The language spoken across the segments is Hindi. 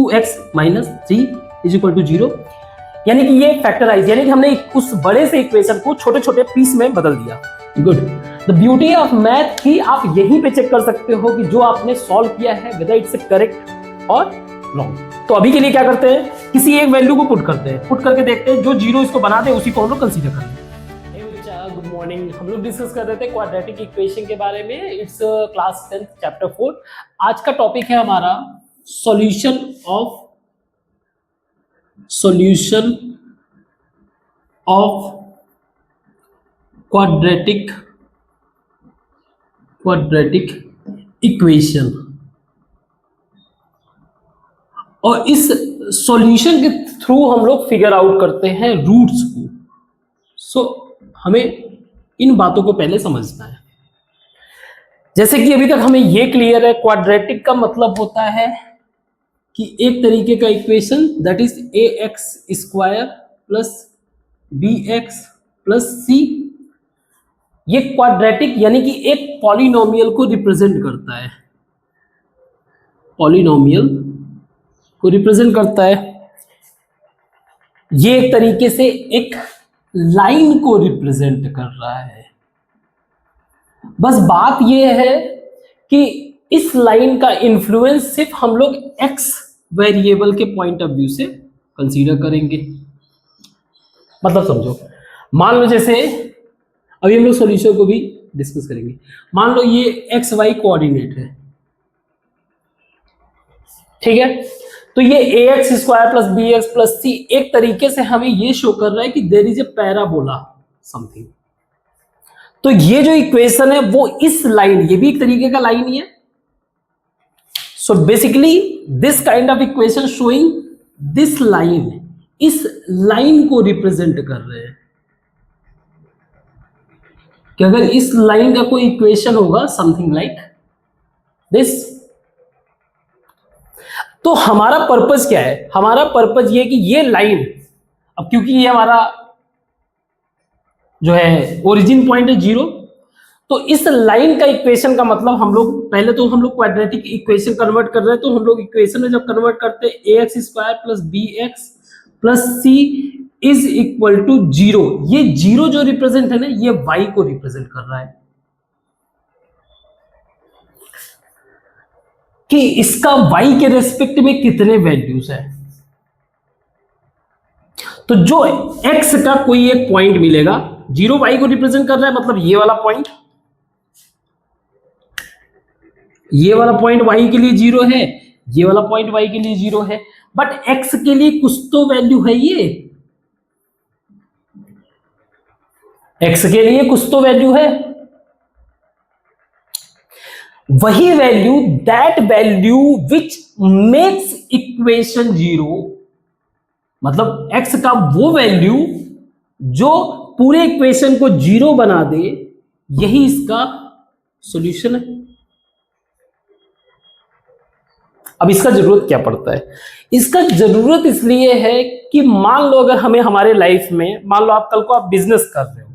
2x minus 3 is equal to 0, यानी कि ये फैक्टराइज, यानी कि हमने उस बड़े से इक्वेशन को छोटे छोटे पीस में बदल दिया। Good. The beauty of math कि आप यहीं पे चेक कर सकते हो कि जो आपने सॉल्व किया है वेदर इट्स करेक्ट और रॉन्ग। तो अभी के लिए क्या करते हैं, किसी एक वैल्यू को पुट करते हैं, पुट करके देखते हैं जो जीरो इसको बना दे उसी को हम लोग कंसीडर करें। Good morning. हम लोग डिस्कस कर रहे थे क्वाड्रेटिक इक्वेशन के बारे में। It's class 10 chapter 4। आज का टॉपिक है हमारा सॉल्यूशन ऑफ क्वाड्रेटिक इक्वेशन। और इस सॉल्यूशन के थ्रू हम लोग फिगर आउट करते हैं रूट्स को। सो हमें इन बातों को पहले समझना है। जैसे कि अभी तक हमें ये क्लियर है, क्वाड्रेटिक का मतलब होता है कि एक तरीके का equation that is ax² plus bx plus c, ये क्वाड्रेटिक यानी कि एक पॉलिनोमियल को रिप्रेजेंट करता है, पॉलिनोमियल को रिप्रेजेंट करता है। ये एक तरीके से एक लाइन को रिप्रेजेंट कर रहा है। बस बात यह है कि इस लाइन का इन्फ्लुएंस सिर्फ हम लोग x वेरिएबल के पॉइंट ऑफ व्यू से कंसीडर करेंगे। मतलब समझो, मान लो जैसे अभी हम लोग सॉल्यूशन को भी डिस्कस करेंगे। मान लो ये एक्स वाई कोऑर्डिनेट है, ठीक है। तो ये ax² plus bx plus c एक तरीके से हमें ये शो कर रहा है कि there is a parabola something. तो ये जो इक्वेशन है वो इस लाइन, ये भी एक तरीके का लाइन ही है। So basically this kind of equation showing this line, इस लाइन को रिप्रेजेंट कर रहे हैं कि अगर इस लाइन का कोई इक्वेशन होगा समथिंग लाइक दिस, तो हमारा पर्पस क्या है? हमारा पर्पस ये कि ये लाइन, अब क्योंकि ये हमारा जो है ओरिजिन पॉइंट है 0, तो इस लाइन का इक्वेशन का मतलब हम लोग पहले तो हम लोग क्वाड्रेटिक इक्वेशन कन्वर्ट कर रहे हैं। तो हम लोग इक्वेशन में जब कन्वर्ट करते हैं ax² plus bx plus c is equal to 0, ये 0 जो रिप्रेजेंट है ना, ये y को रिप्रेजेंट कर रहा है कि इसका y के रेस्पेक्ट में कितने वैल्यूज है। तो जो x का कोई एक पॉइंट मिलेगा, 0 y को रिप्रेजेंट कर रहा है, मतलब ये वाला पॉइंट, ये वाला पॉइंट y के लिए 0 है, ये वाला पॉइंट y के लिए 0 है, बट x के लिए कुछ तो वैल्यू है, ये x के लिए कुछ तो वैल्यू है। वही value, that value which makes equation 0, मतलब x का वो वैल्यू जो पूरे इक्वेशन को 0 बना दे, यही इसका सॉल्यूशन है। अब इसका जरूरत क्या पड़ता है? इसका जरूरत इसलिए है कि मान लो अगर हमें हमारे लाइफ में, मान लो आप कल को आप बिजनेस कर रहे हो,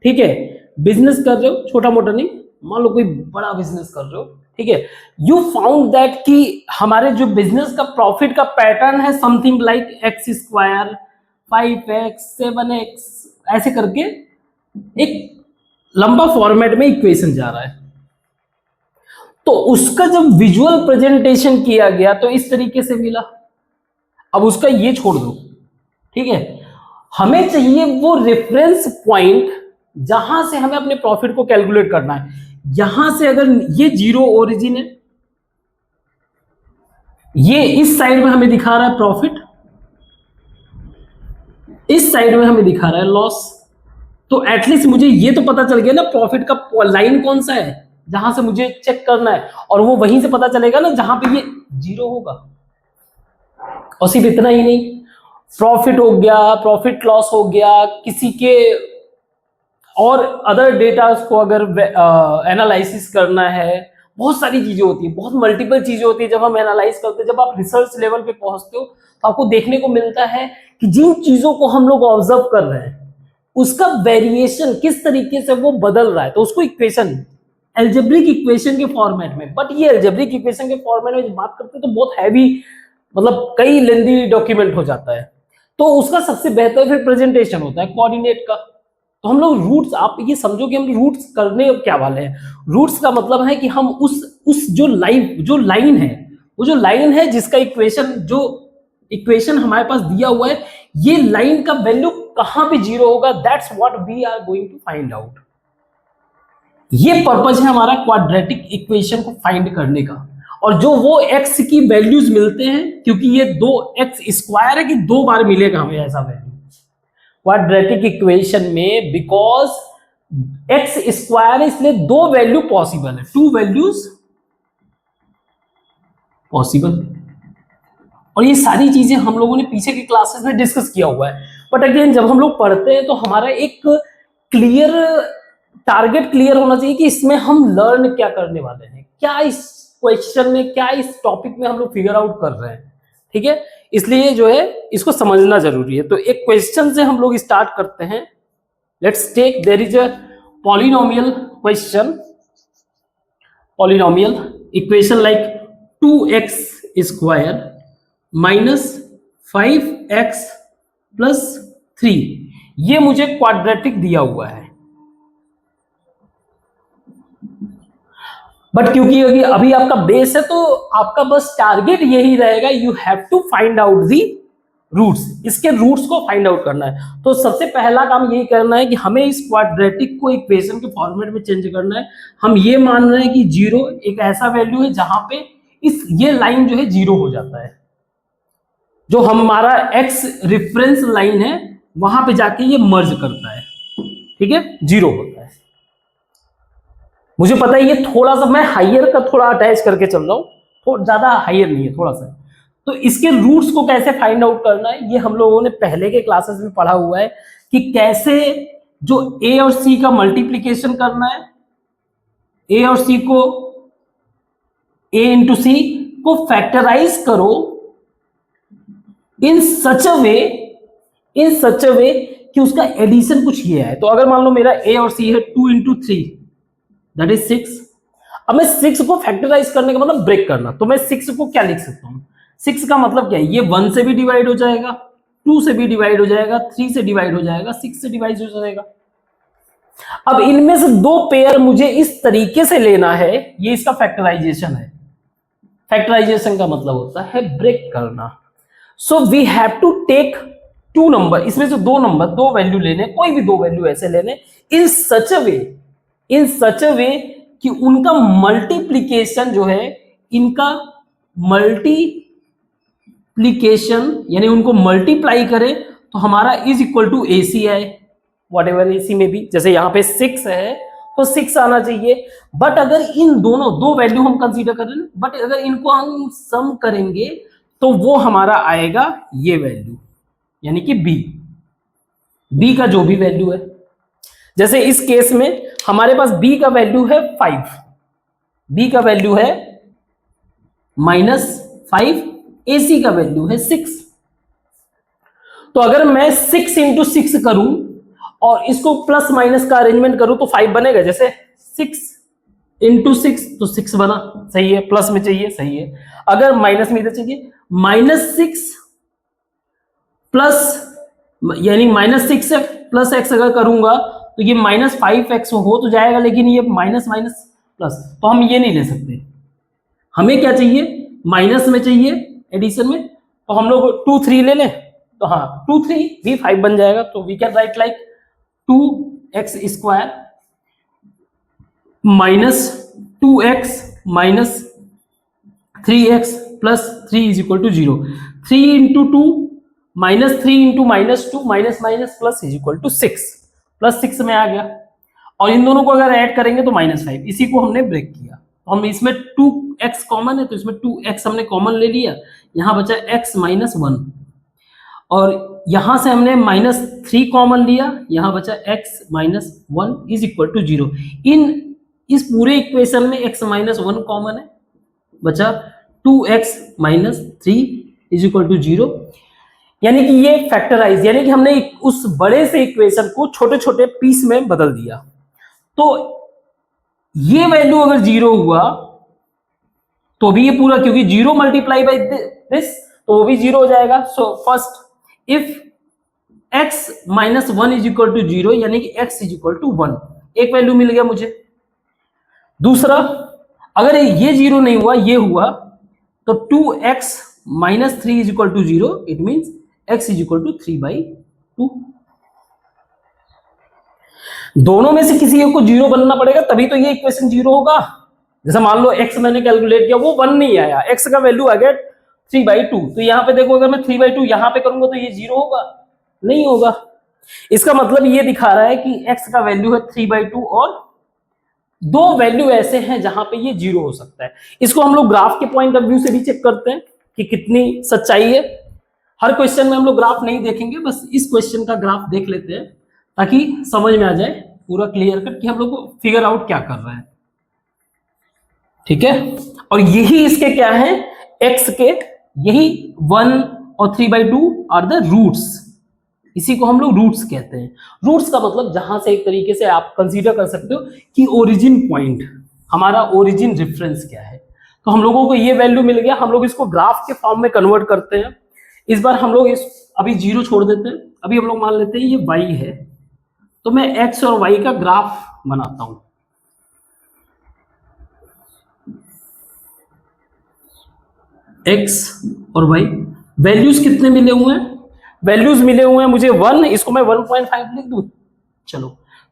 ठीक है, बिजनेस कर रहे हो, छोटा मोटा नहीं, मान लो कोई बड़ा बिजनेस कर रहे हो, ठीक है। यू फाउंड दैट कि हमारे जो बिजनेस का प्रॉफिट का पैटर्न है something like x², 5x, 7x, ऐसे करके एक लंबा फॉर्मेट में इक्वेशन जा रहा है। तो उसका जब विजुअल प्रेजेंटेशन किया गया तो इस तरीके से मिला। अब उसका ये छोड़ दो, ठीक है, हमें चाहिए वो रेफरेंस पॉइंट जहां से हमें अपने प्रॉफिट को कैलकुलेट करना है। यहां से अगर ये 0 ओरिजिन है, ये इस साइड में हमें दिखा रहा है प्रॉफिट, इस साइड में हमें दिखा रहा है लॉस, तो एटलीस्ट मुझे ये तो पता चल गया ना प्रॉफिट का लाइन कौन सा है जहां से मुझे चेक करना है, और वो वहीं से पता चलेगा ना जहां पे ये 0 होगा। और सिर्फ इतना ही नहीं, प्रॉफिट हो गया, प्रॉफिट लॉस हो गया, किसी के और अदर डेटा को अगर एनालिसिस करना है, बहुत सारी चीजें होती है, बहुत मल्टीपल चीजें होती है जब हम एनालाइज करते हैं। जब आप रिसर्च लेवल पे पहुंचते हो तो आपको देखने को मिलता है कि जिन चीजों को हम लोग ऑब्जर्व कर रहे हैं उसका वेरिएशन किस तरीके से वो बदल रहा है, तो उसको इक्वेशन, एल्जेब्रिक इक्वेशन के फॉर्मेट में, बट ये एल्जेब्रिक इक्वेशन के फॉर्मेट में जब बात करते हैं तो बहुत हैवी मतलब कई लेंदी डॉक्यूमेंट हो जाता है, तो उसका सबसे बेहतर फिर प्रेजेंटेशन होता है कोऑर्डिनेट का। तो हम लोग रूट्स, आप ये समझो कि हम रूट्स करने क्या वाले हैं। रूट्स का मतलब है कि हम उस जो लाइन है, वो जो लाइन है जिसका इक्वेशन हमारे पास दिया हुआ है, ये लाइन का वैल्यू कहां पे जीरो होगा, that's what we are going to find out. ये पर्पज है हमारा क्वाड्रेटिक इक्वेशन को फाइंड करने का। और जो वो x की वैल्यूज मिलते हैं, क्योंकि ये 2x² है कि 2 बार मिलेगा हमें ऐसा वैल्यू क्वाड्रेटिक इक्वेशन में, बिकॉज x² इसलिए 2 वैल्यू पॉसिबल है, 2 वैल्यूज पॉसिबल। और ये सारी चीजें हम लोगों ने पीछे की क्लासेस में डिस्कस किया हुआ है, बट अगेन जब हम लोग पढ़ते हैं तो हमारा एक क्लियर टारगेट क्लियर होना चाहिए कि इसमें हम लर्न क्या करने वाले हैं, क्या इस क्वेश्चन में, क्या इस टॉपिक में हम लोग फिगर आउट कर रहे हैं। ठीक है, इसलिए जो है इसको समझना जरूरी है। तो एक क्वेश्चन से हम लोग स्टार्ट करते हैं। Let's take, there is a polynomial question, polynomial equation like 2x² minus 5x plus 3, ये मुझे क्वाड्रेटिक दिया हुआ है। बट क्योंकि अभी आपका बेस है, तो आपका बस टारगेट यही रहेगा, you have to find out the roots, इसके रूट्स को फाइंड आउट करना है। तो सबसे पहला काम यही करना है कि हमें इस क्वाड्रेटिक को इक्वेशन के फॉर्मेट में चेंज करना है। हम ये मान रहे हैं कि 0 एक ऐसा वैल्यू है जहां पे ये लाइन जो है 0 हो जाता है, जो हमारा x रेफरेंस लाइन है वहां पे जाके ये मर्ज करता है। ठीक है, 0 होता है। मुझे पता है ये थोड़ा सा मैं हाइयर का थोड़ा अटैच करके चल रहा हूं, थोड़ा ज्यादा हाइयर नहीं है, थोड़ा सा। तो इसके रूट्स को कैसे फाइंड आउट करना है, ये हम लोगों ने पहले के क्लासेस में पढ़ा हुआ है कि कैसे जो a और c का मल्टीप्लीकेशन करना है, a और c को a इंटू सी को फैक्टराइज करो इन सच अ वे कि उसका एडिशन कुछ ये है। तो अगर मान लो मेरा a और c है 2 इंटू 3 दैट इज 6। अब मैं 6 को फैक्टराइज करने का मतलब ब्रेक करना, तो मैं 6 को क्या लिख सकता हूं, 6 का मतलब क्या है, ये 1 से भी डिवाइड हो जाएगा, 2 से भी डिवाइड हो जाएगा, 3 से डिवाइड हो जाएगा, 6 से डिवाइड हो जाएगा। अब इनमें से 2 पेयर मुझे इस तरीके से लेना है, ये इसका फैक्टराइजेशन है। फैक्टराइजेशन का मतलब होता है ब्रेक करना। So we have to take 2 number, इसमें से 2 वैल्यू लेने, कोई भी 2 वैल्यू ऐसे लेने इन सच अ वे कि उनका मल्टीप्लीकेशन जो है, इनका मल्टीप्लीकेशन यानी उनको मल्टीप्लाई करें तो हमारा इज इक्वल टू AC आए, वॉट एवर AC में भी। जैसे यहां पे 6 है तो 6 आना चाहिए। बट अगर इन दोनों 2 वैल्यू हम कंसीडर कर रहे हैं, बट अगर इनको हम सम करेंगे तो वो हमारा आएगा ये वैल्यू, यानी कि b का जो भी वैल्यू है। जैसे इस केस में हमारे पास b का वैल्यू है 5, b का वैल्यू है -5, AC का वैल्यू है 6। तो अगर मैं 6 इंटू 6 करूं और इसको प्लस माइनस का अरेंजमेंट करूं तो 5 बनेगा। जैसे 6 इंटू 6 तो 6 बना, सही है, प्लस में चाहिए, सही है। अगर माइनस में इधर चाहिए, -6 प्लस यानी -6 प्लस x अगर करूंगा तो ये -5x हो तो जाएगा, लेकिन ये माइनस माइनस प्लस, तो हम ये नहीं ले सकते। हमें क्या चाहिए, माइनस में चाहिए एडिशन में, तो हम लोग 2 3 ले लें, तो हाँ 2 3 भी 5 बन जाएगा। तो we can write like 2x² minus 2x minus 3x plus 3 is equal to 0। 3 into 2 -3 into -2 minus minus plus is equal to 6, plus 6 में आ गया। और इन दोनों को अगर ऐड करेंगे तो -5, इसी को हमने ब्रेक किया। तो हम इसमें 2x कॉमन है तो इसमें 2x हमने कॉमन ले लिया, यहां बचा x -1, और यहां से हमने -3 कॉमन लिया, यहां बचा x -1 इज इक्वल टू 0। इस पूरे इक्वेशन में x -1 कॉमन है, बचा 2x -3 इज इक्वल टू 0। यानी कि ये फैक्टराइज, यानी कि हमने उस बड़े से इक्वेशन को छोटे छोटे पीस में बदल दिया। तो ये वैल्यू अगर 0 हुआ तो भी ये पूरा, क्योंकि 0 मल्टीप्लाई बाई दिस, तो वो भी 0 हो जाएगा। So first if x minus 1 is equal to 0 यानी कि x इज इक्वल टू 1, एक वैल्यू मिल गया मुझे। दूसरा, अगर ये 0 नहीं हुआ, ये हुआ, तो 2x minus 3 is equal to 0, it means x is equal to 3/2। दोनों में से किसी एक को 0 बनना पड़ेगा, तभी तो ये इक्वेशन 0 होगा। जैसे मान लो x मैंने कैलकुलेट किया, वो 1 नहीं आया, x का वैल्यू आ गया 3/2, तो यहाँ पे देखो, अगर मैं 3/2 यहाँ पे करूंगा तो ये 0 होगा? नहीं होगा। इसका मतलब ये दिखा रहा है कि x का वैल्यू है 3/2 और दो वैल्यू ऐसे हैं जहां पे ये 0 हो सकता है। इसको हम लोग ग्राफ के पॉइंट ऑफ व्यू से भी चेक करते हैं कि कितनी सच्चाई है। हर क्वेश्चन में हम लोग ग्राफ नहीं देखेंगे, बस इस क्वेश्चन का ग्राफ देख लेते हैं ताकि समझ में आ जाए पूरा क्लियर कट कि हम लोग फिगर आउट क्या कर रहे हैं। ठीक है, और यही इसके क्या है, x के यही 1 और 3/2 आर द रूट्स। इसी को हम लोग रूट्स कहते हैं। रूट्स का मतलब जहां से एक तरीके से आप कंसीडर कर सकते हो कि ओरिजिन पॉइंट, हमारा ओरिजिन रेफरेंस क्या है। तो हम लोगों को ये वैल्यू मिल गया, हम लोग इसको ग्राफ के फॉर्म में कन्वर्ट करते हैं। इस बार हम लोग इस अभी 0 छोड़ देते हैं, अभी हम लोग मान लेते हैं ये y है, तो मैं x और y का ग्राफ बनाता हूं। x और y वैल्यूज कितने मिले हुए हैं? वैल्यूज मिले हुए हैं मुझे 1, इसको मैं 1.5 लिख दूं। चलो,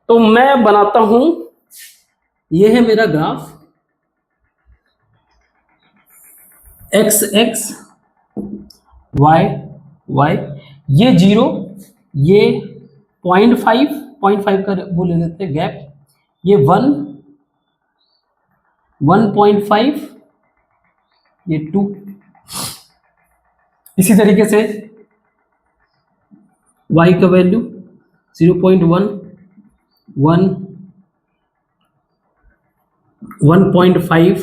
तो मैं बनाता हूं, ये है मेरा graph x x y y, ये 0, ये 0.5 का वो ले लेते हैं गैप, ये 1 1.5, ये 2। इसी तरीके से y का वैल्यू 0.1 1 1.5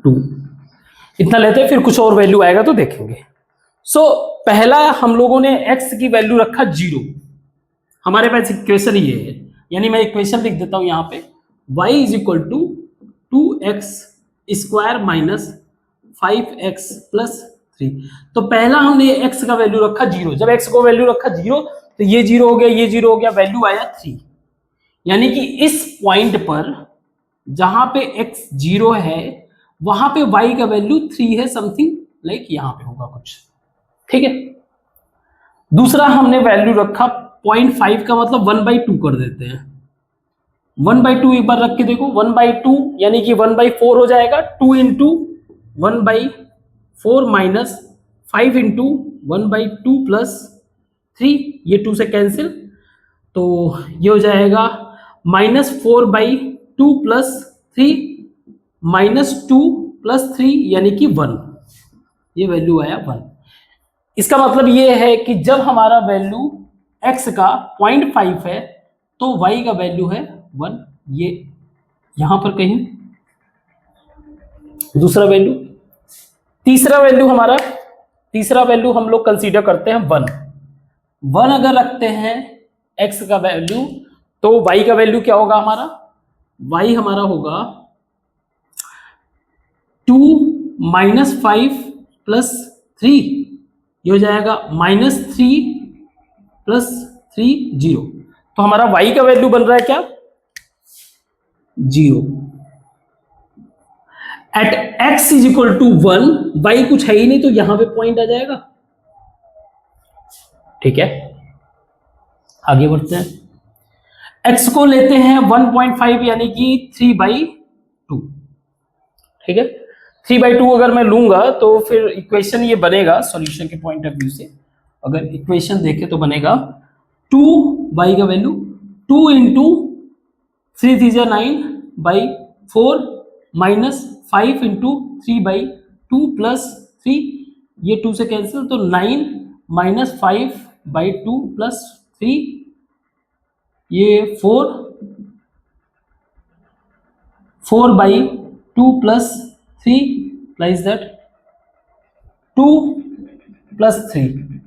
2, इतना लेते हैं, फिर कुछ और वैल्यू आएगा तो देखेंगे। सो पहला हम लोगों ने x की वैल्यू रखा 0, हमारे पास इक्वेशन ये है, यानी मैं इक्वेशन लिख देता हूं यहां पे, y is equal to 2x square minus 5x plus 3। तो पहला हमने x का वैल्यू रखा 0, जब x को वैल्यू रखा 0 तो ये 0 हो गया, ये 0 हो गया, वैल्यू आया 3। यानी कि इस पॉइंट पर जहां पे x 0 है वहां पे y का वैल्यू 3 है, समथिंग लाइक यहां पे होगा कुछ। ठीक है, दूसरा हमने वैल्यू रखा 0.5 का मतलब 1/2 कर देते हैं। 1/2 एक बार रख के देखो, 1/2 यानी कि 1/4 हो जाएगा, 2 इंटू 1/4 माइनस 5 इंटू 1/2 प्लस 3, ये 2 से कैंसिल, तो ये हो जाएगा -4/2 प्लस 3 -2 प्लस 3 यानी कि 1, ये वैल्यू आया 1। इसका मतलब ये है कि जब हमारा वैल्यू x का 0.5 है तो y का वैल्यू है 1, ये यहां पर कहीं। दूसरा वैल्यू, तीसरा वैल्यू हम लोग कंसीडर करते हैं 1 अगर रखते हैं x का वैल्यू, तो y का वैल्यू क्या होगा हमारा, y हमारा होगा 2 - 5 प्लस 3, ये हो जाएगा -3 प्लस 3 0। तो हमारा y का वैल्यू बन रहा है क्या, 0। At x is equal to 1, y कुछ है ही नहीं तो यहां पे पॉइंट आ जाएगा। ठीक है, आगे बढ़ते हैं। x को लेते हैं 1.5 यानी कि 3/2। ठीक है, 3/2 अगर मैं लूंगा तो फिर इक्वेशन ये बनेगा, सॉल्यूशन के पॉइंट ऑफ व्यू से अगर इक्वेशन देखें तो बनेगा 2y का value 2 into 3 3 9/4 minus 5 into 3/2 plus 3, ये 2 से कैंसिल, तो 9 - 5/2 प्लस 3, ये 4/2 प्लस 3 प्लस दैट 2 प्लस 3,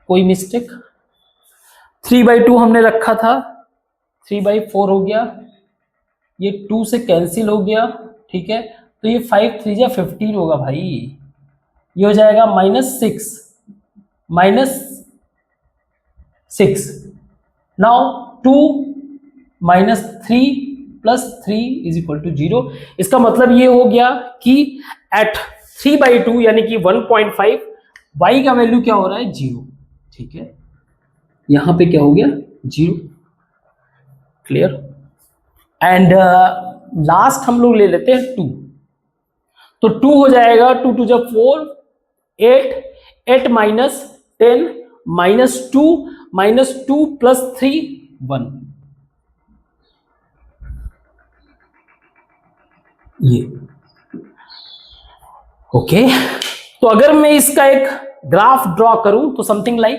कोई मिस्टेक, 3/2 हमने रखा था, 3/4 हो गया, ये 2 से कैंसिल हो गया। ठीक है, तो ये 5 3 जा 15 होगा भाई, ये हो जाएगा -6 नाउ 2 -3 +3 इज इक्वल टू 0। इसका मतलब ये हो गया कि एट 3/2 यानी कि 1.5 y का वैल्यू क्या हो रहा है 0। ठीक है, यहां पे क्या हो गया 0। क्लियर। एंड लास्ट हम लोग ले लेते हैं 2। तो 2 हो जाएगा 2 2 जब 4 8 8 -10 -2 -2 +3 1 ये। ओके, तो अगर मैं इसका एक ग्राफ ड्रॉ करूं तो समथिंग लाइक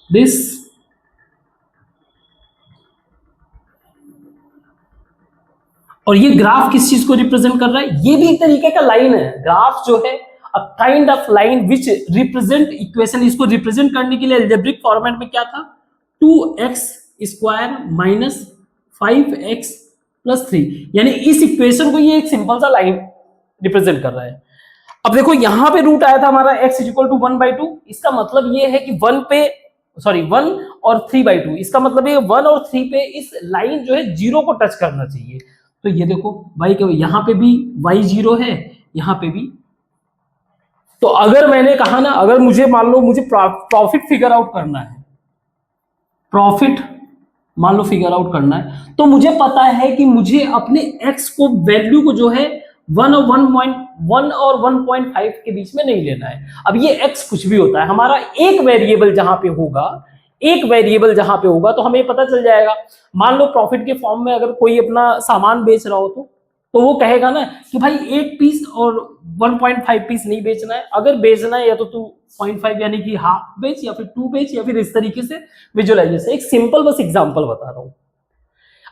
दिस। और ये ग्राफ किस चीज को रिप्रेजेंट कर रहा है? ये भी एक तरीके का लाइन है। ग्राफ जो है a kind of line which represent equation. इसको रिप्रेजेंट करने के लिए अलजेब्रिक फॉर्मेट में क्या था 2x² - 5x + 3, यानी इस इक्वेशन को ये एक सिंपल सा लाइन रिप्रेजेंट कर रहा है। अब देखो यहां पे रूट आया था हमारा x = 1/2। इसका मतलब ये है कि 1 और 3/2। इसका मतलब ये 1 और 3 पे इस लाइन जो है 0 को टच करना चाहिए। तो ये देखो y के यहां पे भी y 0 है, यहां पे भी। तो अगर मैंने कहा ना, अगर मुझे मान लो मुझे प्रॉफिट फिगर आउट करना है, प्रॉफिट मान लो फिगर आउट करना है, तो मुझे पता है कि मुझे अपने x को वैल्यू को जो है 1 और 1.5 के बीच में नहीं लेना है। अब ये x कुछ भी होता है, हमारा एक वेरिएबल जहां पे होगा, तो हमें पता चल जाएगा। मान लो प्रॉफिट के फॉर्म में अगर कोई अपना सामान बेच रहा हो तो वो कहेगा ना कि भाई 8 पीस और 1.5 पीस नहीं बेचना है। अगर बेचना है या तो तू 0.5 यानी कि हाफ बेच, या फिर 2 बेच, या फिर इस तरीके से विजुअलाइजेशन। एक सिंपल बस एग्जांपल बता रहा हूं।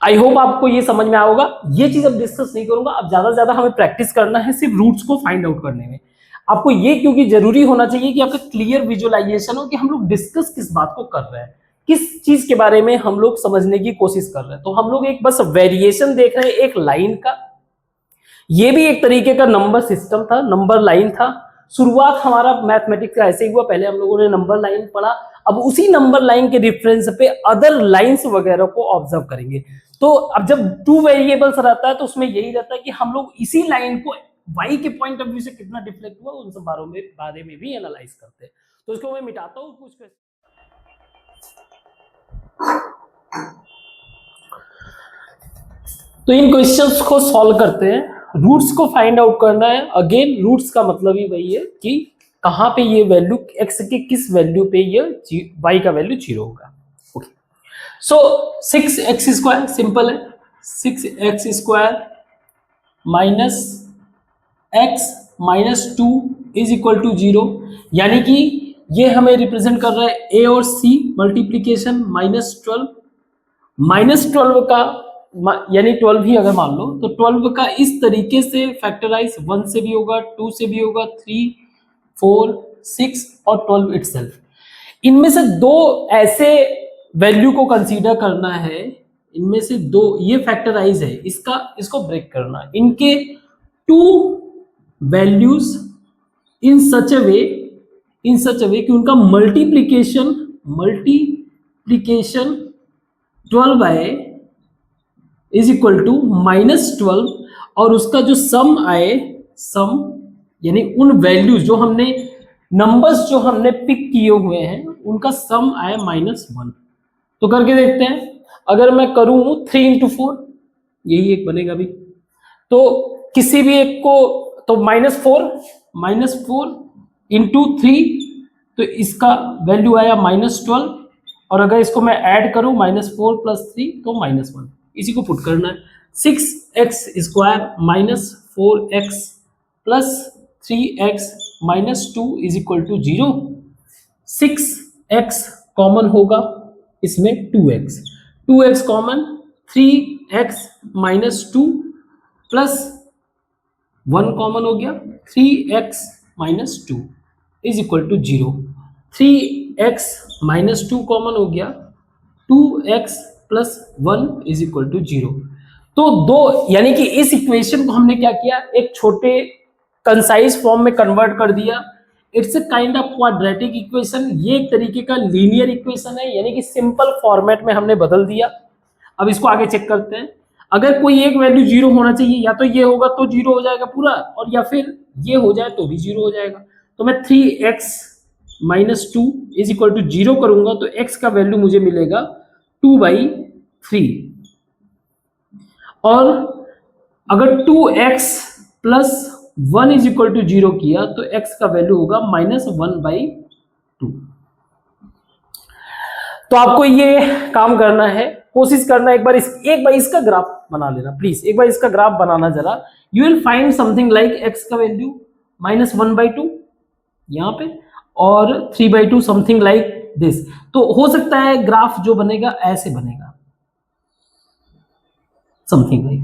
आई होप आपको ये समझ में आएगा। ये चीज अब डिस्कस नहीं करूंगा। अब ज्यादा से ज्यादा हमें प्रैक्टिस करना है सिर्फ रूट्स को फाइंड आउट करने में। आपको ये क्योंकि जरूरी होना चाहिए कि आपका क्लियर विजुअलाइजेशन हो कि हम लोग डिस्कस किस बात को कर रहे हैं, किस चीज के बारे में हम लोग समझने की कोशिश कर रहे हैं। तो हम लोग एक बस वेरिएशन देख रहे हैं एक लाइन का। ये भी एक तरीके का नंबर सिस्टम था, नंबर लाइन था। शुरुआत हमारा मैथमेटिक्स का ऐसे ही हुआ। पहले हम लोगों ने नंबर लाइन पढ़ा, अब उसी नंबर लाइन के रेफरेंस पे अदर लाइंस वगैरह को ऑब्जर्व करेंगे। तो अब जब 2 वेरिएबल्स रहता है तो उसमें यही रहता है कि हम लोग इसी लाइन को y के पॉइंट ऑफ व्यू से कितना डिफ्लेक्ट हुआ उन सब बारे में भी एनालाइज करते हैं। तो इसको मैं मिटाता हूँ कुछ। तो इन क्वेश्चंस को सॉल्व करते हैं। रूट्स को फाइंड आउट करना है। अगेन रूट्स का मतलब ही वही है कि कहां पे ये वैल्यू x के किस वैल्यू पे ये y का वैल्यू 0 होगा। ओके, सो 6x² सिंपल है। 6x² -x -2 is equal to 0, यानी कि ये हमें रिप्रेजेंट कर रहा है a और c मल्टीप्लीकेशन -12 का यानी 12 ही अगर मान लो तो 12 का इस तरीके से फैक्टराइज 1 से भी होगा, 2 से भी होगा, 3 4 6 और 12 इटसेल्फ। इनमें से दो ऐसे वैल्यू को कंसीडर करना है, इनमें से दो ये फैक्टराइज है, इसको ब्रेक करना। इनके 2 वैल्यूज इन सच अ वे कि उनका मल्टीप्लीकेशन 12 आए इज इक्वल टू -12 और उसका जो सम आए, सम यानी उन वैल्यूज जो हमने नंबर्स जो हमने पिक किए हुए हैं उनका सम आए -1। तो करके देखते हैं। अगर मैं करूं 3 × 4 यही एक बनेगा भी, तो किसी भी एक को तो -4 × 3 तो इसका वैल्यू आया -12 और अगर इसको मैं ऐड करूं -4 + 3 तो -1। इसी को पुट करना है। 6x² -4x + 3x -2 is equal to 0। 6x common होगा, इसमें 2x common, 3x -2 plus 1 common हो गया, 3x -2 is equal to 0। 3x -2 common हो गया, 2x + 1 इज इक्वल टू 0। तो दो, यानी कि इस इक्वेशन को हमने क्या किया, एक छोटे कंसाइज फॉर्म में कन्वर्ट कर दिया। It's a kind of quadratic equation, ये एक तरीके का लीनियर इक्वेशन है, यानी कि सिंपल फॉर्मेट में हमने बदल दिया। अब इसको आगे चेक करते हैं। अगर कोई एक वैल्यू जीरो होना चाहिए, या तो ये होगा तो जीरो हो जाएगा पूरा, और या फिर ये हो जाए तो भी जीरो हो जाएगा। तो मैं 3x minus two is equal to zero करूंगा तो x का वैल्यू मुझे मिलेगा 2/3। और अगर 2x plus 1 is equal to zero किया तो x का वैल्यू होगा -1/2। तो आपको ये काम करना है, कोशिश करना एक बार इसका ग्राफ बना लेना प्लीज, एक बार इसका ग्राफ बनाना जरा। You will find something like x का वैल्यू -1/2 यहाँ पे, और 3/2 समथिंग लाइक दिस। तो हो सकता है ग्राफ जो बनेगा ऐसे बनेगा, समथिंग लाइक,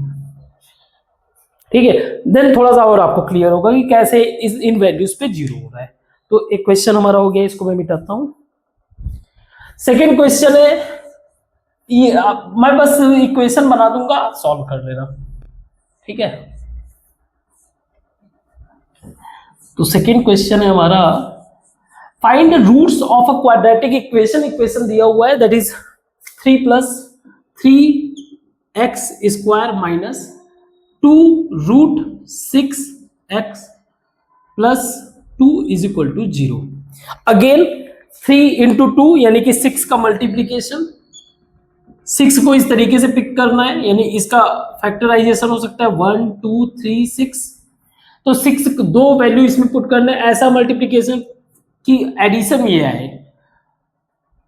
ठीक है। देन थोड़ा सा और आपको क्लियर होगा कि कैसे इन वैल्यूज पे जीरो हो रहा है। तो एक क्वेश्चन हमारा हो गया, इसको मैं मिटाता हूं। सेकेंड क्वेश्चन है, ये मैं बस इक्वेशन बना दूंगा, आप सॉल्व कर लेना, ठीक है। तो सेकेंड क्वेश्चन है हमारा, find the roots of a quadratic equation. Equation दिया हुआ है that is 3 + 3x square minus 2√6x plus 2 is equal to 0। Again 3 into 2 यानी कि 6 का मल्टीप्लीकेशन, 6 को इस तरीके से पिक करना है, यानी इसका फैक्टराइजेशन हो सकता है 1 2 3 6। तो 6 दो वैल्यू इसमें पुट करना है, ऐसा मल्टीप्लीकेशन की एडिशन ये आए।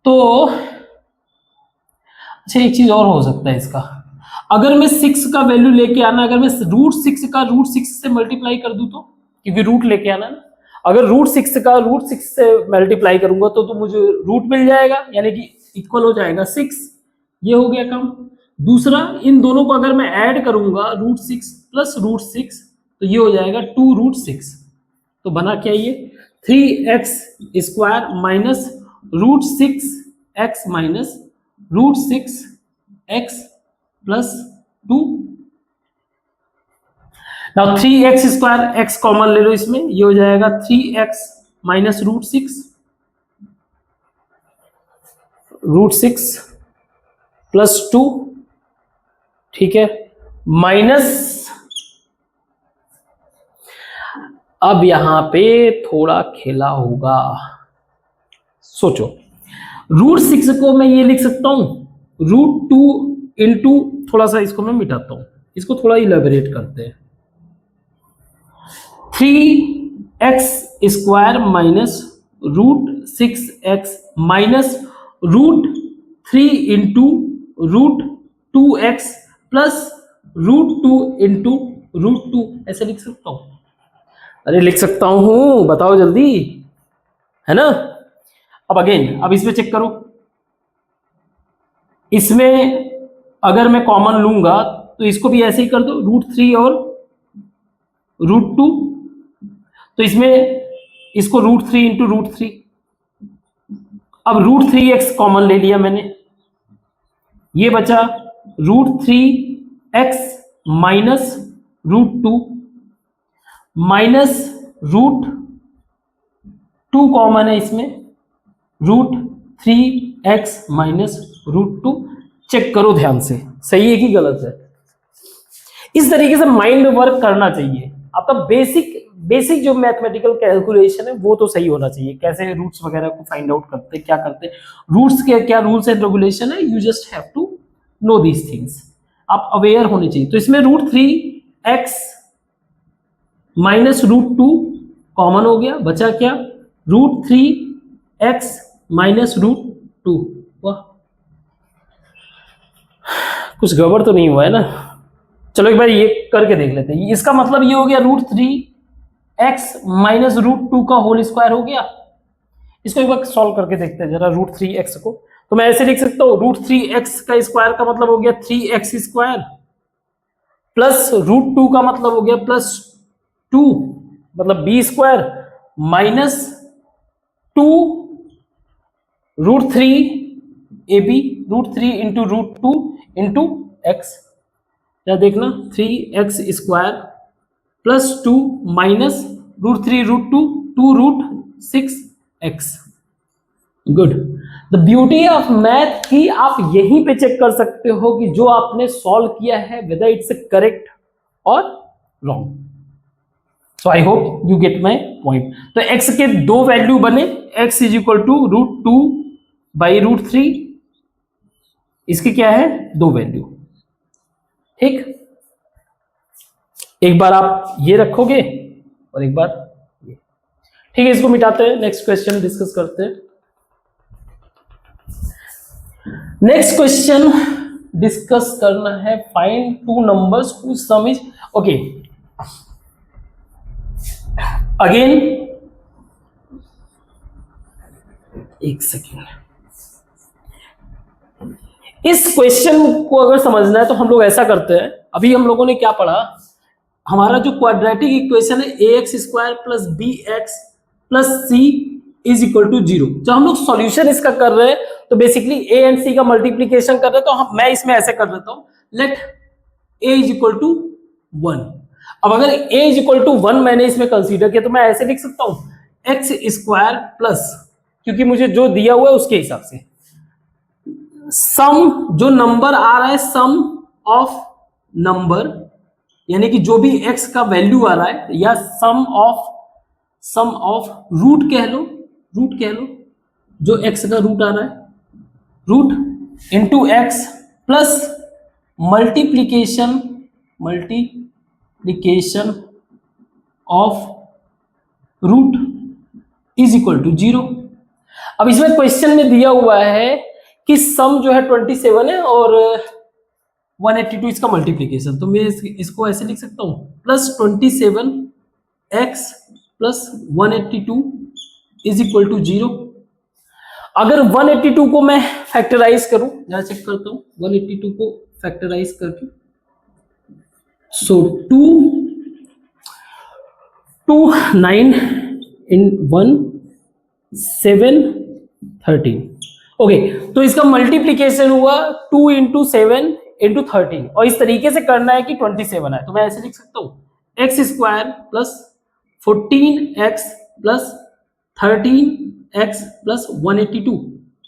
तो अच्छा एक चीज और हो सकता है इसका, अगर मैं 6 का वैल्यू लेके आना, अगर मैं √6 का √6 से मल्टीप्लाई कर दूं तो, क्योंकि रूट लेके आना ना, अगर √6 का √6 से मल्टीप्लाई करूंगा तो मुझे रूट मिल जाएगा, यानी कि इक्वल हो जाएगा 6। ये हो गया काम। दूसरा, इन दोनों को अगर मैं ऐड करूंगा √6 प्लस √6 तो ये हो जाएगा 2√6। तो बना क्या ये 3x square minus √6x minus √6x plus 2। Now 3x square, x common ले लो इसमें, ये हो जाएगा 3x माइनस √6 प्लस 2, ठीक है, माइनस, अब यहां पे थोड़ा खेला होगा, सोचो। √6 को मैं ये लिख सकता हूं √2 इंटू, थोड़ा सा इसको मैं मिटाता हूं, इसको थोड़ा इलेबोरेट करते हैं। 3x square minus √6x minus √3 into √2x plus √2 into √2, ऐसे लिख सकता हूं? अरे लिख सकता हूं, बताओ जल्दी, है ना। अब अगेन, अब इसमें चेक करो, इसमें अगर मैं कॉमन लूंगा तो इसको भी ऐसे ही कर दो, √3 और √2। तो इसमें इसको √3 इंटू √3, अब √3x कॉमन ले लिया मैंने, ये बचा √3x माइनस √2 माइनस √2 कॉमन है इसमें, √3x माइनस √2। चेक करो ध्यान से, सही है कि गलत है। इस तरीके से माइंड वर्क करना चाहिए आपका। बेसिक जो मैथमेटिकल कैलकुलेशन है वो तो सही होना चाहिए, कैसे रूट्स वगैरह को फाइंड आउट करते हैं, क्या करते हैं, रूट्स के क्या रूल्स एंड रेगुलेशन है, you just have to know these things, आप अवेयर होने चाहिए। तो इसमें √3x माइनस √2 कॉमन हो गया, बचा क्या √3x माइनस √2। वाह, कुछ गड़बड़ तो नहीं हुआ है ना। चलो एक बार ये करके देख लेते हैं। इसका मतलब ये हो गया √3x माइनस √2 का होल स्क्वायर हो गया। इसको एक बार सॉल्व करके देखते हैं जरा, √3x को। तो मैं ऐसे लिख सकता हूं, √3x का स्क्वायर का मतलब हो गया 3x स्क्वायर, प्लस √2 का मतलब हो गया +2 मतलब b square, minus 2 √3 ab, √3 into √2 into x। क्या देखना, 3x² plus 2 minus √3 √2 2√6x। Good. The beauty of math की आप यहीं पे चेक कर सकते हो कि जो आपने सॉल्व किया है वेदर इट्स करेक्ट और wrong. So I hope you get my point. तो x के दो वैल्यू बने, x इज इक्वल टू √2/√3, इसकी क्या है, दो वैल्यू। ठीक, एक बार आप ये रखोगे और एक बार ये। ठीक है, इसको मिटाते हैं, नेक्स्ट क्वेश्चन डिस्कस करते हैं। नेक्स्ट क्वेश्चन डिस्कस करना है, find two numbers whose sum is okay. Again एक सेकेंड, इस क्वेश्चन को अगर समझना है तो हम लोग ऐसा करते हैं, अभी हम लोगों ने क्या पढ़ा, हमारा जो क्वाड्रेटिक इक्वेशन है ax² plus bx plus c is equal to 0। जब हम लोग सॉल्यूशन इसका कर रहे हैं तो बेसिकली a एंड c का मल्टीप्लीकेशन कर रहे हैं, तो मैं इसमें ऐसे कर देता हूं, let a is equal to 1। अब अगर a इज इक्वल टू 1 मैंने इसमें कंसीडर किया तो मैं ऐसे लिख सकता हूं x² प्लस, क्योंकि मुझे जो दिया हुआ है उसके हिसाब से, सम जो नंबर आ रहा है, सम ऑफ नंबर, यानी कि जो भी x का वैल्यू आ रहा है, या सम ऑफ रूट कह लो, जो x का रूट आ रहा है, root into x plus multiplication of root is equal to 0। अब इसमें क्वेश्चन में दिया हुआ है कि सम जो है 27 है और 182 इसका मल्टीप्लीकेशन, तो मैं इसको ऐसे लिख सकता हूं, plus 27x plus 182 is equal to 0। अगर 182 को मैं फैक्टराइज करूं, जरा चेक करता हूं 182 को फैक्टराइज करके, सो 2 9 इन 1 7 13। ओके, तो इसका मल्टीप्लीकेशन हुआ 2 इंटू 7 इंटू 13, और इस तरीके से करना है कि 27 है, तो मैं ऐसे लिख सकता हूं x² plus 14x plus 13x plus 182,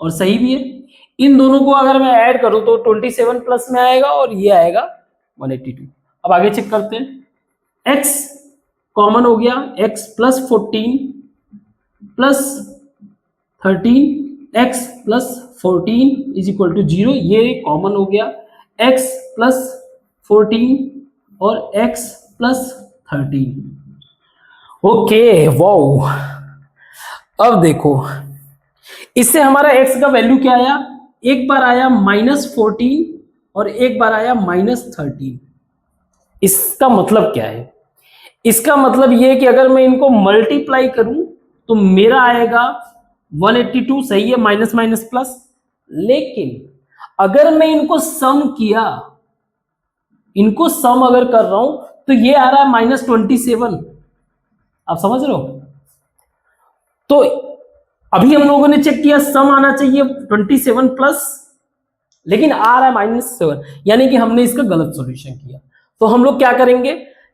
और सही भी है। इन दोनों को अगर मैं ऐड करूं तो 27 प्लस में आएगा और ये आएगा 182। अब आगे चेक करते हैं, x कॉमन हो गया, x plus 14 plus 13x plus 14 is equal to 0, ये कॉमन हो गया, x प्लस 14 और x प्लस 13। Okay, wow. अब देखो, इससे हमारा x का वैल्यू क्या आया, एक बार आया -14 और एक बार आया -13। इसका मतलब क्या है, इसका मतलब ये कि अगर मैं इनको मल्टीप्लाई करूं तो मेरा आएगा 182, सही है, माइनस माइनस प्लस। लेकिन अगर मैं इनको सम किया, इनको सम अगर कर रहा हूं तो ये आ रहा है -27। आप समझ रहे हो? तो अभी हम लोगों ने चेक किया, सम आना चाहिए 27 प्लस, लेकिन आ रहा है -7, यानी कि हमने इसका गलत सॉल्यूशन किया। तो हम लोग क्या करेंगे,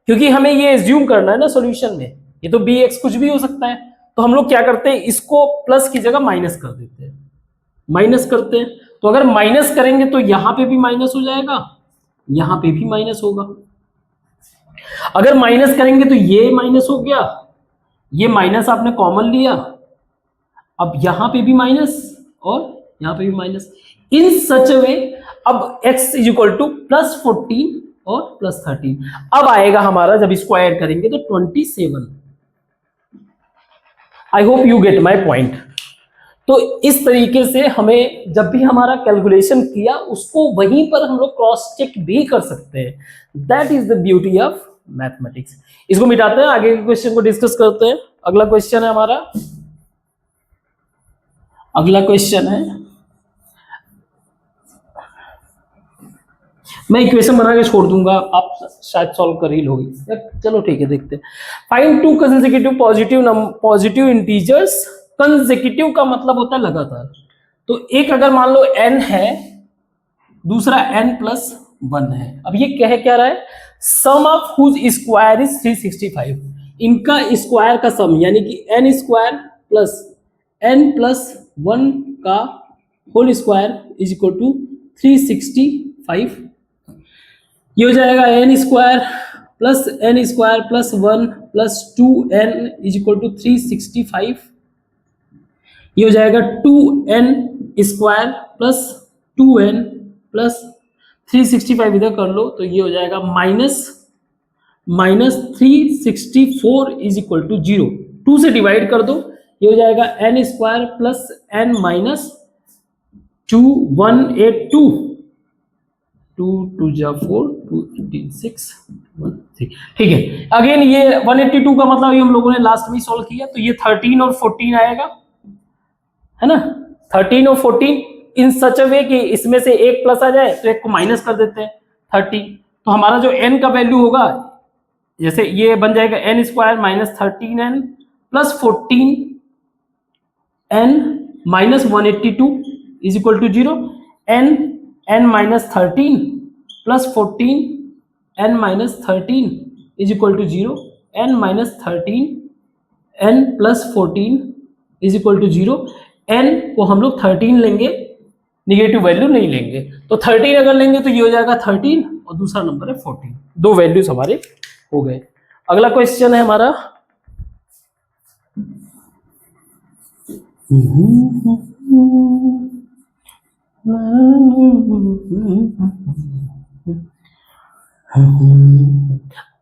क्योंकि हमें ये एज्यूम करना है ना सॉल्यूशन में, ये तो bx कुछ भी हो सकता है, तो हम लोग क्या करते हैं, इसको प्लस की जगह माइनस कर देते हैं, माइनस करते हैं। तो अगर माइनस करेंगे तो यहां पे भी माइनस हो जाएगा, यहां पे भी माइनस होगा। अगर माइनस करेंगे तो ये माइनस हो गया, ये माइनस आपने कॉमन लिया, अब यहां पे भी माइनस और यहां पे भी माइनस, इन सच वे। अब x is equal two plus 14 और प्लस 13। अब आएगा हमारा, जब इसको ऐड करेंगे तो 27। I hope you get my point. तो इस तरीके से हमें जब भी हमारा कैलकुलेशन किया उसको वहीं पर हम लोग क्रॉस चेक भी कर सकते हैं। That is the beauty of mathematics. इसको मिटाते हैं, आगे के क्वेश्चन को डिस्कस करते हैं। अगला क्वेश्चन है हमारा, अगला क्वेश्चन है, मैं इक्वेशन बना के छोड़ दूंगा, आप शायद सॉल्व कर ही लोगे। चलो ठीक है, देखते हैं। Find to consecutive positive integers. Consecutive का मतलब होता है लगातार। तो एक अगर मान लो n है, दूसरा n प्लस 1 है। अब ये कह क्या रहा है, sum of whose square is 365, इनका स्क्वायर का सम यानी कि n square plus n plus 1 का whole square is equal to 365। ये हो जाएगा n square plus 1 plus 2n is equal to 365। ये हो जाएगा 2n square plus 2n plus 365 इधर कर लो तो ये हो जाएगा माइनस 364 इज इक्वल टू 0। 2 से डिवाइड कर दो, ये हो जाएगा n square plus n minus 2 182 2 2 जा 4 2 6 1 3। ठीक है, अगेन ये 182 का मतलब ये हम लोगों ने लास्ट में सॉल्व किया, तो ये 13 और 14 आएगा, है ना। 13 और 14 इन सच अ वे कि इसमें से एक प्लस आ जाए तो एक को माइनस कर देते हैं 30, तो हमारा जो n का वैल्यू होगा जैसे ये बन जाएगा n square minus 13n plus 14n minus 182 is equal to 0। n minus 13 plus 14n minus 13 is equal to 0। n minus 13 n plus 14 is equal to 0। n को हम लोग 13 लेंगे, निगेटिव वैल्यू नहीं लेंगे, तो 13 अगर लेंगे तो ये हो जाएगा 13 और दूसरा नंबर है 14। दो वैल्यूज हमारे हो गए। अगला क्वेश्चन है हमारा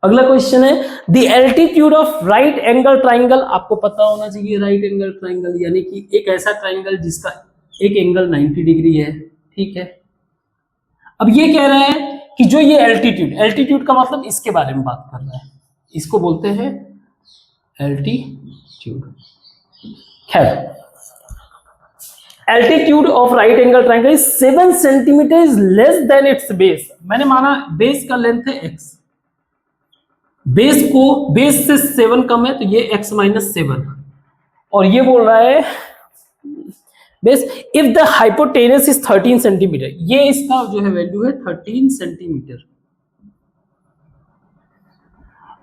अगला क्वेश्चन है the altitude of right angle triangle. आपको पता होना चाहिए राइट एंगल ट्राइंगल यानी कि एक ऐसा ट्राइंगल जिसका एक एंगल 90 डिग्री है, ठीक है। अब ये कह रहा है कि जो ये एल्टीट्यूड का मतलब इसके बारे में बात कर रहा है, इसको बोलते हैं एल्टीट्यूड। खैर, altitude of right angle triangle is 7 centimetre is less than it's base. मैंने माना बेस का लेंथ है x, बेस से 7 कम है तो ये x माइनस 7, और ये बोल रहा है base if the hypotenuse is 13 centimetre, ये इसका जो है वैल्यू है 13 सेंटीमीटर।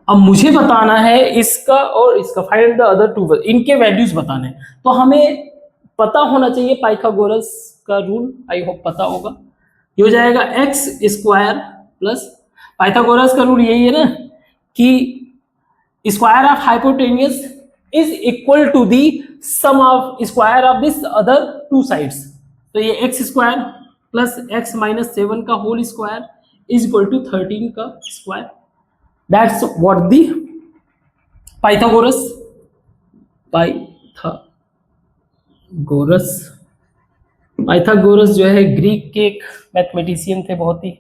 अब मुझे बताना है इसका और इसका, फाइंड द अदर टू, इनके वैल्यूज बताने हैं। तो हमें पता होना चाहिए पाइथागोरस का रूल, आई होप पता होगा। ये हो जाएगा एक्स स्क्वायर प्लस, पाइथागोरस का रूल यही है ना कि square of hypotenuse is equal to the sum of square of this other two sides. तो ये x square plus x minus 7 का whole square is equal to 13 का square. That's what the Pythagoras जो है ग्रीक के एक मैथमेटिशियन थे, बहुत ही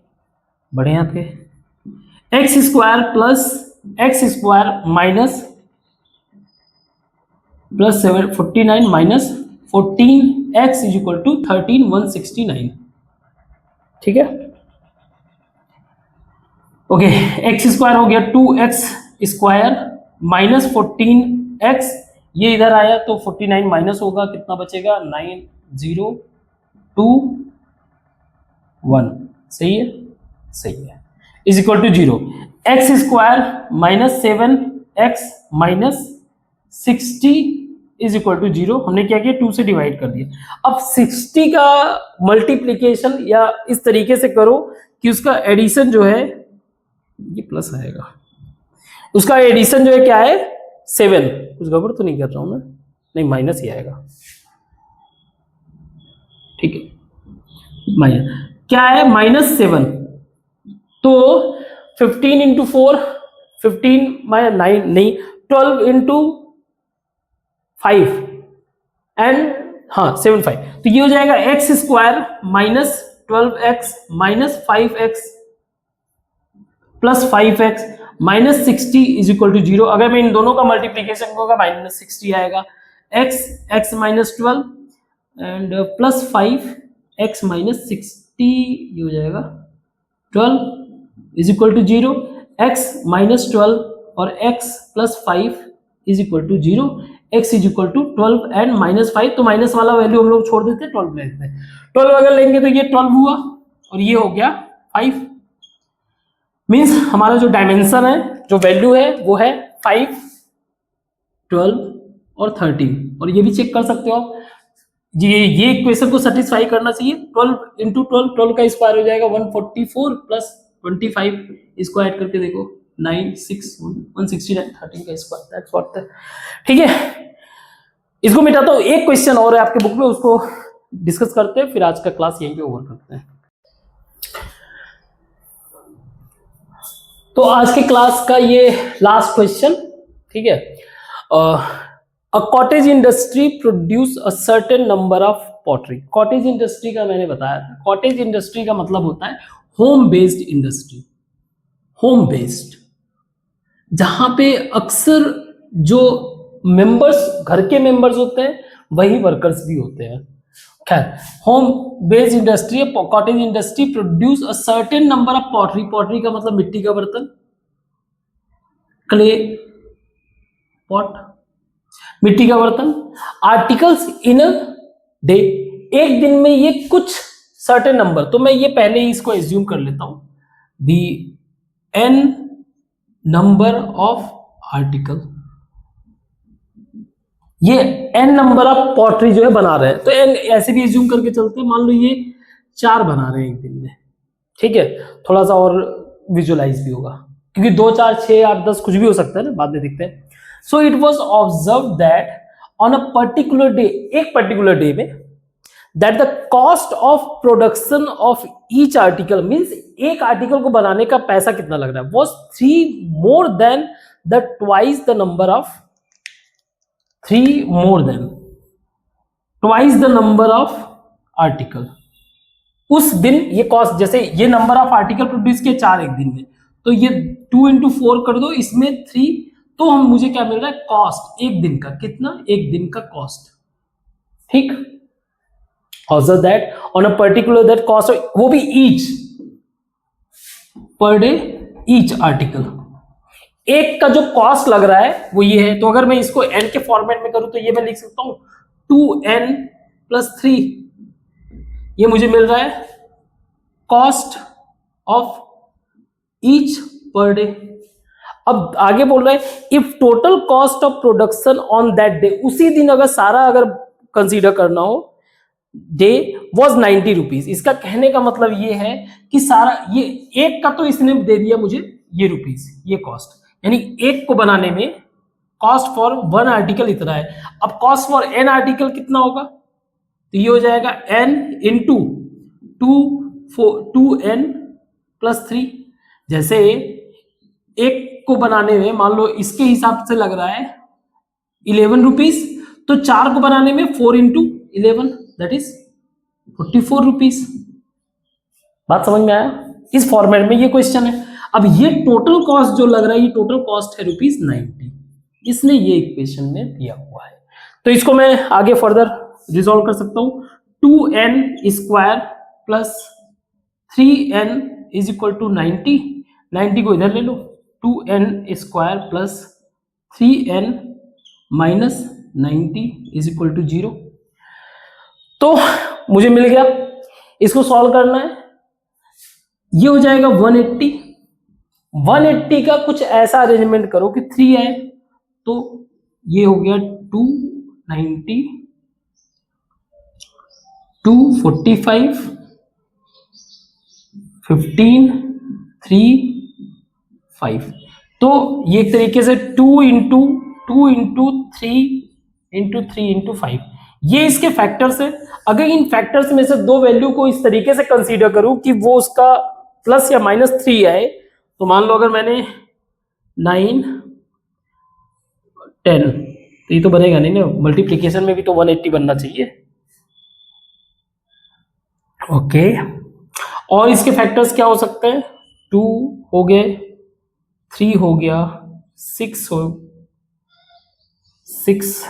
बढ़िया थे। X square plus x square minus plus 49 minus 14x is equal to 13169। ठीक है, ओके। एक्स स्क्वायर हो गया 2x स्क्वायर माइनस 14x, ये इधर आया तो 49 माइनस होगा, कितना बचेगा 9021। सही है, सही है, is equal to 0। X square minus 7x minus 60 is equal to 0। हमने क्या किया, 2 से डिवाइड कर दिया। अब 60 का मल्टीप्लीकेशन या इस तरीके से करो कि उसका एडिशन जो है, ये प्लस आएगा, उसका एडिशन जो है क्या है 7। कुछ गड़बड़ तो नहीं कर रहा हूं मैं, नहीं माइनस ही आएगा, ठीक है। माइनस क्या है, माइनस 7, तो 15 इंटू 4 15 माइनस 9 नहीं 12 इंटू 5 एंड हाँ 75, तो ये हो जाएगा x square minus 12x minus 5x plus 5x minus 60 is equal to 0। अगर मैं इन दोनों का मल्टीप्लीकेशन होगा माइनस 60 आएगा। x minus 12 and plus 5x minus 60, ये हो जाएगा 12 is equal to 0। x minus 12 और x plus 5 is equal to 0। x is equal to 12 and minus 5, तो माइनस वाला वैल्यू हम लोग छोड़ देते हैं, 12 लेते हैं। 12 अगर लेंगे तो ये 12 हुआ और ये हो गया 5, मीन्स हमारा जो डायमेंशन है, जो वैल्यू है वो है 5, 12 और 13। और ये भी चेक कर सकते हो आप, ये इक्वेशन को सेटिस्फाई करना चाहिए। 12 इंटू 12, 12 का स्क्वायर हो जाएगा 144 प्लस 25, इसको ऐड करके देखो 169, 13 का स्क्वायर, दैट्स व्हाट। ठीक है, इसको मिटाता हूँ। एक क्वेश्चन और है आपके बुक में, उसको डिस्कस करते हैं, फिर आज का क्लास यहीं पे ओवर करते हैं। तो आज के क्लास का ये लास्ट क्वेश्चन, ठीक है। A cottage industry produce a certain number of pottery. Cottage industry का मैंने बताया था, कॉटेज इंडस्ट्री का मतलब होता है home based industry, home based, जहां पे अक्सर जो मेंबर्स, घर के मेंबर्स होते हैं, वही वर्कर्स भी होते हैं। खैर, home based industry, cottage industry produce a certain number of pottery. Pottery का मतलब मिट्टी का बर्तन, क्ले पॉट, मिट्टी का बर्तन, आर्टिकल्स इन अ डे। एक दिन में ये कुछ सर्टेन नंबर, तो मैं ये पहले ही इसको एज्यूम कर लेता हूं, दी एन नंबर ऑफ आर्टिकल, ये एन नंबर ऑफ पॉटरी जो है बना रहे हैं, तो एन ऐसे भी एज्यूम करके चलते हैं। मान लो ये 4 बना रहे हैं एक दिन में, ठीक है, थोड़ा सा और विजुअलाइज भी होगा, क्योंकि 2, 4, 6, 8, 10 कुछ भी हो सकता है ना, बाद में देखते हैं। So it was observe that on a particular day, एक पर्टिकुलर डे में, that the cost of production of each article, means एक आर्टिकल को बनाने का पैसा कितना लग रहा है, was 3 more than the twice the number of 3 more than twice the number of article. उस दिन ये कॉस्ट, जैसे ये नंबर ऑफ आर्टिकल प्रोड्यूस किए 4 एक दिन में, तो ये 2 इंटू 4 कर दो, इसमें 3, तो हम मुझे क्या मिल रहा है, कॉस्ट एक दिन का, कितना, एक दिन का कॉस्ट। ठीक, observe that on a particular that cost, वो भी each, per day each article, एक का जो कॉस्ट लग रहा है वो ये है। तो अगर मैं इसको एन के फॉर्मेट में करूं तो ये मैं लिख सकता हूं 2n प्लस 3, ये मुझे मिल रहा है cost of each per day. अब आगे बोल रहा है if total cost of production on that day, उसी दिन अगर सारा अगर कंसीडर करना हो, डे वॉज 90 रुपीज। इसका कहने का मतलब ये है कि सारा ये एक का तो इसने दे दिया मुझे ये रुपीज, ये कॉस्ट, यानी एक को बनाने में कॉस्ट फॉर 1 आर्टिकल इतना है। अब कॉस्ट फॉर n आर्टिकल कितना होगा, तो ये हो जाएगा n इंटू 2n प्लस 3। जैसे एक को बनाने में मान लो इसके हिसाब से लग रहा है 11 रुपीज, तो 4 को बनाने में 4 इंटू 11 दैट इज 44 रुपीज। बात समझ में आया? इस फॉर्मेट में ये क्वेश्चन है। अब ये टोटल कॉस्ट जो लग रहा है, ये टोटल कॉस्ट है ₹90, इसलिए ये इक्वेशन में दिया हुआ है। तो इसको मैं आगे फर्दर रिजॉल्व कर सकता हूं, 2n square plus 3n is equal to 90, 90 को इधर ले लो, 2n square plus 3n minus 90 is equal to 0। तो मुझे मिल गया, इसको सॉल्व करना है, ये हो जाएगा 180। 180 का कुछ ऐसा अरेंजमेंट करो कि 3 आए, तो ये हो गया 290, 245, 15, 3, 5। तो ये एक तरीके से 2 इंटू 3 इंटू 3 इंटू 5, ये इसके फैक्टर्स है। अगर इन फैक्टर्स में से 2 वैल्यू को इस तरीके से कंसीडर करूं कि वो उसका प्लस या माइनस 3 आए, तो मान लो अगर मैंने 9, 10, तो ये तो बनेगा नहीं ना, मल्टीप्लीकेशन में भी तो 180 बनना चाहिए। ओके, और इसके फैक्टर्स क्या हो सकते हैं, 2 हो गए, 3 हो गया, 6 हो, 6,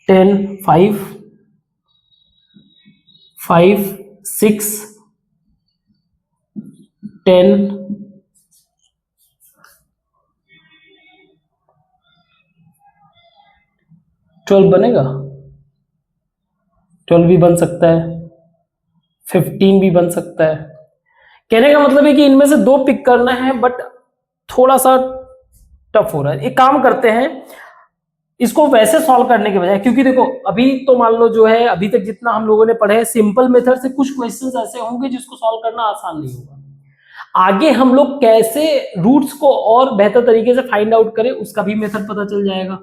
10, 5, 6, 10, 12 बनेगा, 12 भी बन सकता है, 15 भी बन सकता है। कहने का मतलब है कि इनमें से 2 पिक करना है, बट थोड़ा सा टफ हो रहा है। एक काम करते हैं, इसको वैसे सॉल्व करने के बजाय, क्योंकि देखो अभी तो मान लो जो है अभी तक जितना हम लोगों ने पढ़े हैं सिंपल मेथड से, कुछ क्वेश्चंस ऐसे होंगे जिसको सॉल्व करना आसान नहीं होगा। आगे हम लोग कैसे रूट्स को और बेहतर तरीके से फाइंड आउट करें उसका भी मेथड पता चल जाएगा।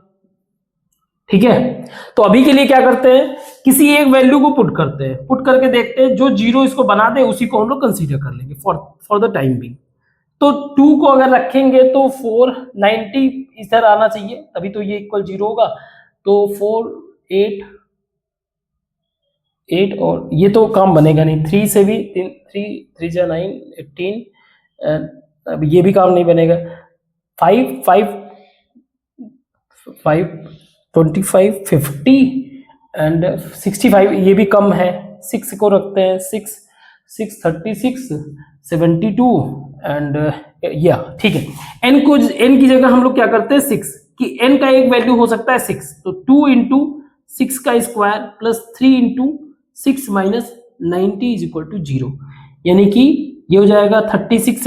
ठीक है, तो अभी के लिए क्या करते हैं, किसी एक वैल्यू को पुट करते हैं, पुट करके देखते हैं जो जीरो इसको बना दे उसी को हम लोग कंसीडर कर लेंगे फॉर द टाइम बिंग। तो 2 को अगर रखेंगे तो 490 इधर आना चाहिए, तभी तो ये इक्वल 0 होगा। तो 4 8 8 और ये तो काम बनेगा नहीं, 3 से भी 3 जा 9 18, अब ये भी काम नहीं बनेगा। 5 5 5 25 50 एंड 65 ये भी कम है। 6 को रखते हैं, 6 6 36 72 एंड या ठीक है। n को n की जगह हम लोग क्या करते हैं 6 कि n का एक वैल्यू हो सकता है 6, तो 2 इंटू 6 का square plus 3 into 6 minus 90 is equal to 0, यानी कि ये हो जाएगा 36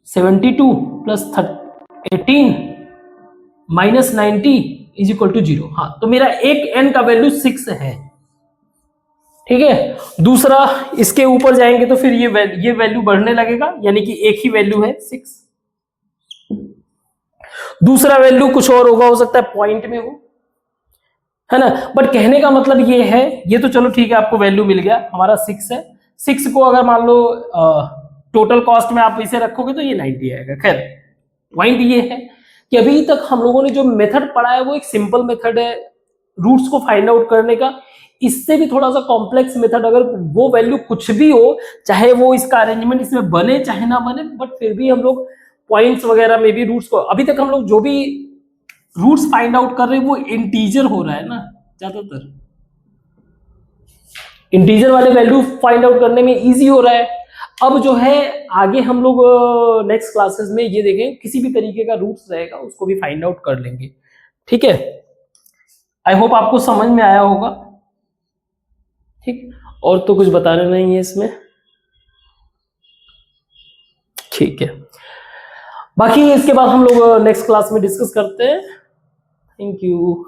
72 plus 18 minus 90 is equal to 0। हाँ, तो मेरा एक n का वैल्यू 6 है। ठीक है, दूसरा इसके ऊपर जाएंगे तो फिर ये वैल्यू बढ़ने लगेगा, यानी कि एक ही वैल्यू है 6। दूसरा वैल्यू कुछ और होगा, हो सकता है पॉइंट में हो, है ना। बट कहने का मतलब ये है, ये तो चलो ठीक है, आपको वैल्यू मिल गया, हमारा 6 है। 6 को अगर मान लो टोटल कॉस्ट में आप इसे रखोगे तो ये 90 आएगा। खैर, पॉइंट ये है कि अभी तक हम लोगों ने जो मेथड पढ़ा है वो एक सिंपल मेथड है रूट्स को फाइंड आउट करने का। इससे भी थोड़ा सा कॉम्प्लेक्स मेथड, अगर वो वैल्यू कुछ भी हो, चाहे वो इसका अरेंजमेंट इसमें बने चाहे ना बने, बट फिर भी हम लोग पॉइंट्स वगैरह में भी रूट्स को, अभी तक हम लोग जो भी रूट्स फाइंड आउट कर रहे हैं वो इंटीजर हो रहा है ना, ज्यादातर इंटीजर वाले वैल्यू फाइंड आउट करने में इजी हो रहा है। अब जो है आगे हम लोग नेक्स्ट क्लासेस में ये देखें, किसी भी तरीके का रूट्स रहेगा उसको भी फाइंड आउट कर लेंगे। ठीक है, आई होप आपको समझ में आया होगा। ठीक, और तो कुछ बताना नहीं है इसमें। ठीक है, बाकी इसके बाद हम लोग नेक्स्ट क्लास में डिस्कस करते हैं। Thank you.